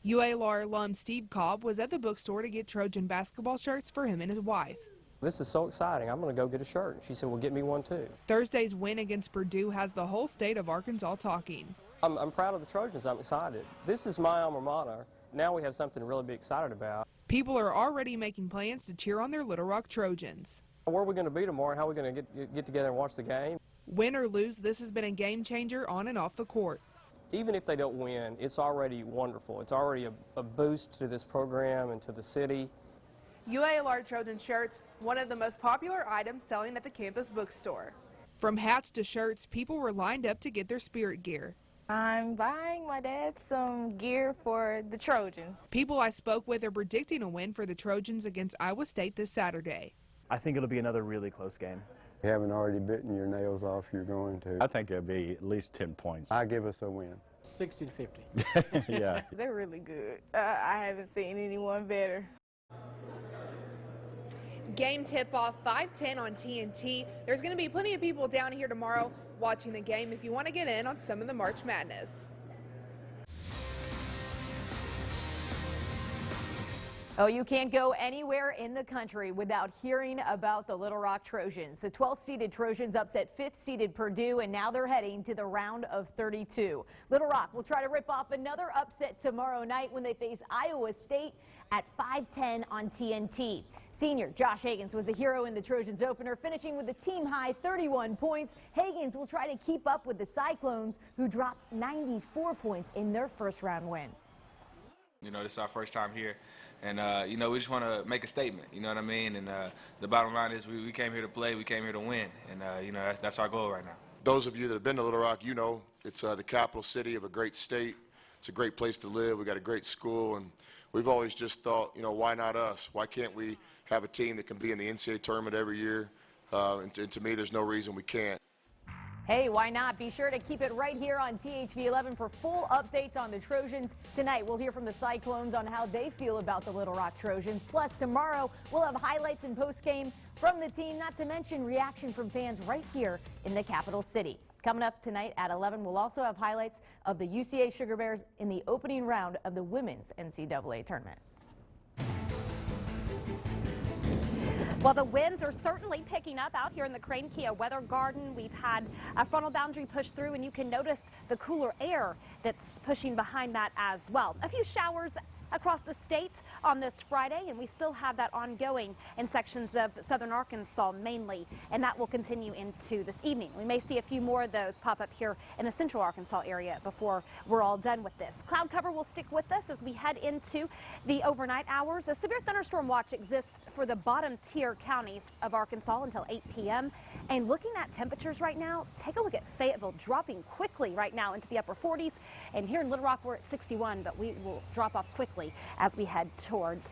UALR alum Steve Cobb was at the bookstore to get Trojan basketball shirts for him and his wife. This is so exciting. I'm going to go get a shirt. She said, well, get me one too. Thursday's win against Purdue has the whole state of Arkansas talking. I'm proud of the Trojans. I'm excited. This is my alma mater. Now we have something to really be excited about. People are already making plans to cheer on their Little Rock Trojans. Where are we going to be tomorrow? How are we going to get together and watch the game? Win or lose, this has been a game changer on and off the court. Even if they don't win, it's already wonderful. It's already a boost to this program and to the city. UALR Trojan shirts, one of the most popular items selling at the campus bookstore. From hats to shirts, people were lined up to get their Spirit gear. I'm buying my dad some gear for the Trojans. People I spoke with are predicting a win for the Trojans against Iowa State this Saturday. I think it'll be another really close game. You haven't already bitten your nails off, you're going to. I think it'll be at least 10 points. I give us a win. 60 to 50. Yeah. They're really good. I haven't seen anyone better. Game tip-off 5:10 on TNT. There's going to be plenty of people down here tomorrow watching the game if you want to get in on some of the March Madness. Oh, you can't go anywhere in the country without hearing about the Little Rock Trojans. The 12th-seeded Trojans upset 5th-seeded Purdue, and now they're heading to the round of 32. Little Rock will try to rip off another upset tomorrow night when they face Iowa State at 5:10 on TNT. Senior Josh Higgins was the hero in the Trojans opener, finishing with a team-high 31 points. Higgins will try to keep up with the Cyclones, who dropped 94 points in their first-round win. You know, this is our first time here, and, you know, we just want to make a statement, you know what I mean? And the bottom line is we came here to play, we came here to win, and, you know, that's our goal right now. Those of you that have been to Little Rock, you know it's the capital city of a great state. It's a great place to live. We got a great school, and we've always just thought, you know, why not us? Why can't we have a team that can be in the NCAA tournament every year? And to me, there's no reason we can't. Hey, why not? Be sure to keep it right here on THV11 for full updates on the Trojans. Tonight, we'll hear from the Cyclones on how they feel about the Little Rock Trojans. Plus, tomorrow, we'll have highlights and postgame from the team, not to mention reaction from fans right here in the capital city. Coming up tonight at 11, we'll also have highlights of the UCA Sugar Bears in the opening round of the women's NCAA tournament. Well, the winds are certainly picking up out here in the Crane Kia Weather Garden. We've had a frontal boundary push through, and you can notice the cooler air that's pushing behind that as well. A few showers across the state on this Friday, and we still have that ongoing in sections of southern Arkansas mainly, and that will continue into this evening. We may see a few more of those pop up here in the central Arkansas area before we're all done with this. Cloud cover will stick with us as we head into the overnight hours. A severe thunderstorm watch exists for the bottom tier counties of Arkansas until 8 p.m. And looking at temperatures right now, take a look at Fayetteville dropping quickly right now into the upper 40s. And here in Little Rock, we're at 61, but we will drop off quickly as we head towards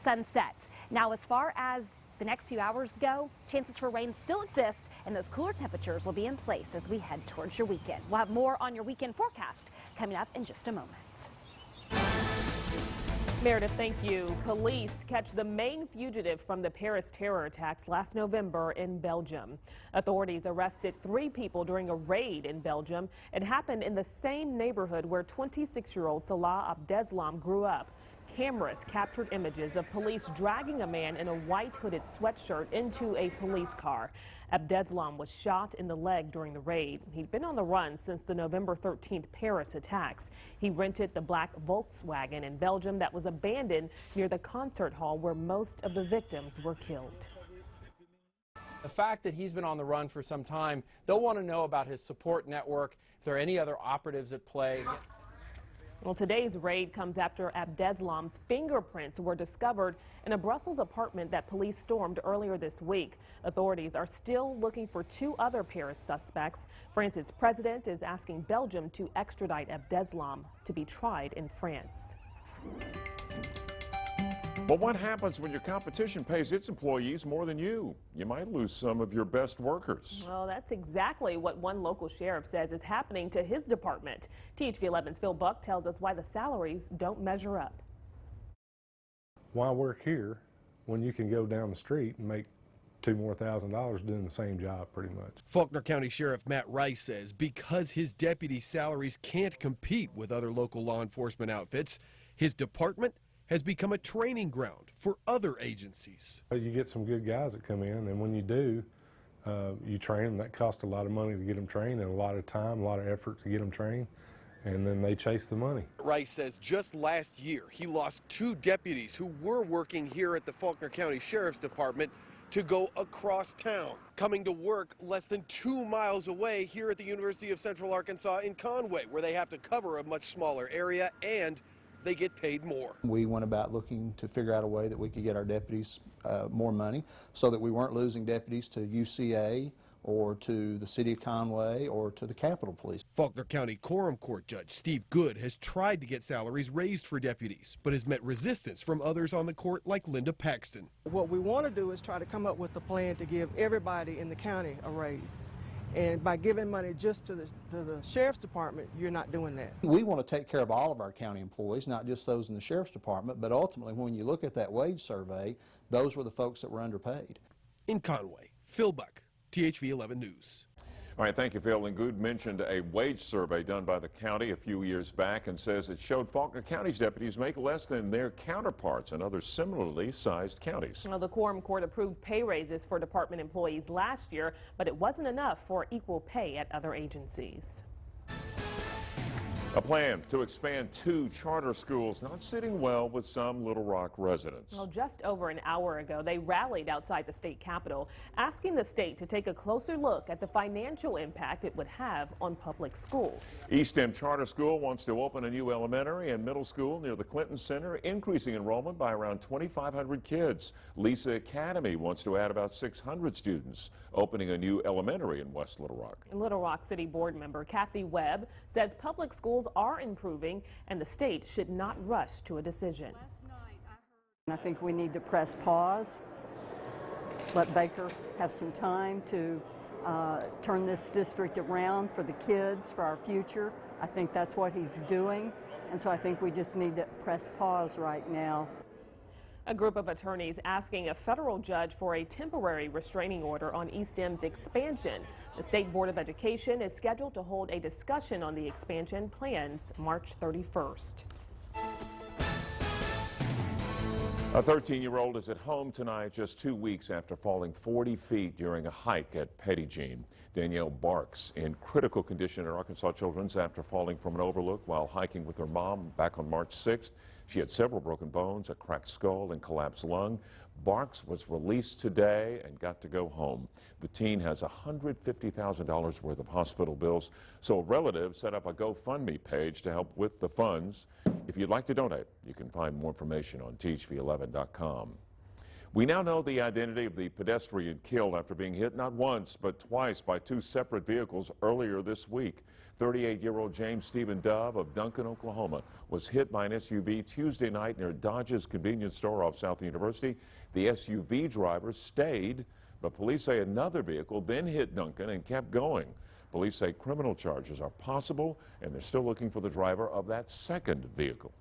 sunset. Now, as far as the next few hours go, chances for rain still exist, and those cooler temperatures will be in place as we head towards your weekend. We'll have more on your weekend forecast coming up in just a moment. Meredith, thank you. Police catch the main fugitive from the Paris terror attacks last November in Belgium. Authorities arrested 3 people during a raid in Belgium. It happened in the same neighborhood where 26-year-old Salah Abdeslam grew up. Cameras captured images of police dragging a man in a white hooded sweatshirt into a police car. Abdeslam was shot in the leg during the raid. He'd been on the run since the November 13th Paris attacks. He rented the black Volkswagen in Belgium that was abandoned near the concert hall where most of the victims were killed. The fact that he's been on the run for some time, they'll want to know about his support network, if there are any other operatives at play. Well, today's raid comes after Abdeslam's fingerprints were discovered in a Brussels apartment that police stormed earlier this week. Authorities are still looking for 2 other Paris suspects. France's president is asking Belgium to extradite Abdeslam to be tried in France. But what happens when your competition pays its employees more than you? You might lose some of your best workers. Well, that's exactly what one local sheriff says is happening to his department. THV11's Phil Buck tells us why the salaries don't measure up. Why work here when you can go down the street and make $2,000 more doing the same job pretty much. Faulkner County Sheriff Matt Rice says because his deputies' salaries can't compete with other local law enforcement outfits, his department has become a training ground for other agencies. You get some good guys that come in, and when you do, you train them. That costs a lot of money to get them trained, and a lot of time, a lot of effort to get them trained, and then they chase the money. Rice says just last year he lost 2 deputies who were working here at the Faulkner County Sheriff's Department to go across town, coming to work less than 2 miles away here at the University of Central Arkansas in Conway, where they have to cover a much smaller area and they get paid more. We went about looking to figure out a way that we could get our deputies more money so that we weren't losing deputies to UCA or to the city of Conway or to the Capitol Police. Faulkner County Quorum Court Judge Steve Good has tried to get salaries raised for deputies, but has met resistance from others on the court like Linda Paxton. What we want to do is try to come up with a plan to give everybody in the county a raise. And by giving money just to the Sheriff's Department, you're not doing that. We want to take care of all of our county employees, not just those in the Sheriff's Department, but ultimately when you look at that wage survey, those were the folks that were underpaid. In Conway, Phil Buck, THV11 News. All right, thank you, Phil. And Good mentioned a wage survey done by the county a few years back and says it showed Faulkner County's deputies make less than their counterparts in other similarly sized counties. Well, the Quorum Court approved pay raises for department employees last year, but it wasn't enough for equal pay at other agencies. A plan to expand 2 charter schools not sitting well with some Little Rock residents. Well, just over an hour ago, they rallied outside the state capitol, asking the state to take a closer look at the financial impact it would have on public schools. East End Charter School wants to open a new elementary and middle school near the Clinton Center, increasing enrollment by around 2,500 kids. Lisa Academy wants to add about 600 students, opening a new elementary in West Little Rock. Little Rock City Board member Kathy Webb says public schools are improving and the state should not rush to a decision. I think we need to press pause, let Baker have some time to turn this district around for the kids, for our future. I think that's what he's doing, and so I think we just need to press pause right now. A group of attorneys asking a federal judge for a temporary restraining order on East M's expansion. The State Board of Education is scheduled to hold a discussion on the expansion plans March 31st. A 13-year-old is at home tonight just 2 weeks after falling 40 feet during a hike at Pettigene. Danielle Barks in critical condition at Arkansas Children's after falling from an overlook while hiking with her mom back on March 6th. She had several broken bones, a cracked skull, and collapsed lung. Barks was released today and got to go home. The teen has $150,000 worth of hospital bills, so a relative set up a GoFundMe page to help with the funds. If you'd like to donate, you can find more information on THV11.com. We now know the identity of the pedestrian killed after being hit not once but twice by 2 separate vehicles earlier this week. 38-year-old James Stephen Dove of Duncan, Oklahoma, was hit by an SUV Tuesday night near Dodge's convenience store off South University. The SUV driver stayed, but police say another vehicle then hit Duncan and kept going. Police say criminal charges are possible, and they're still looking for the driver of that second vehicle.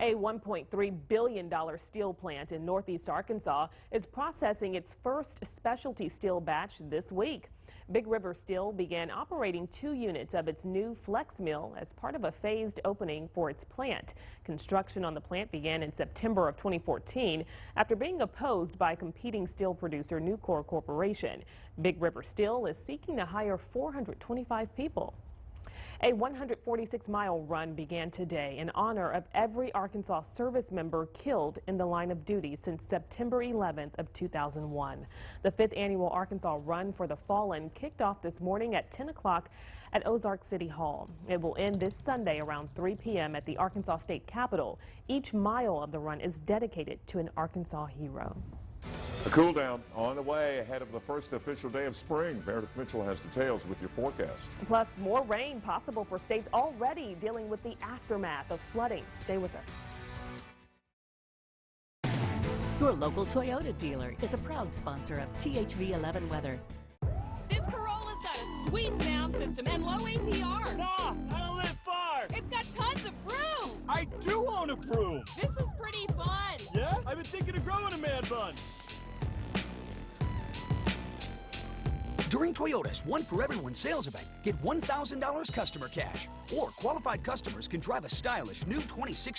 A $1.3 billion steel plant in northeast Arkansas is processing its first specialty steel batch this week. Big River Steel began operating 2 units of its new flex mill as part of a phased opening for its plant. Construction on the plant began in September of 2014 after being opposed by competing steel producer Nucor Corporation. Big River Steel is seeking to hire 425 people. A 146-mile run began today in honor of every Arkansas service member killed in the line of duty since September 11th of 2001. The 5th annual Arkansas Run for the Fallen kicked off this morning at 10 o'clock at Ozark City Hall. It will end this Sunday around 3 p.m. at the Arkansas State Capitol. Each mile of the run is dedicated to an Arkansas hero. A cool down on the way ahead of the first official day of spring. Meredith Mitchell has details with your forecast. Plus, more rain possible for states already dealing with the aftermath of flooding. Stay with us. Your local Toyota dealer is a proud sponsor of THV11 Weather. This Corolla's got a sweet sound system and low APR. Nah, I don't live far. It's got tons of room. I do own a broom. This is pretty fun. Yeah? I've been thinking of growing a man bun. During Toyota's One for Everyone sales event, get $1,000 customer cash. Or qualified customers can drive a stylish new 2016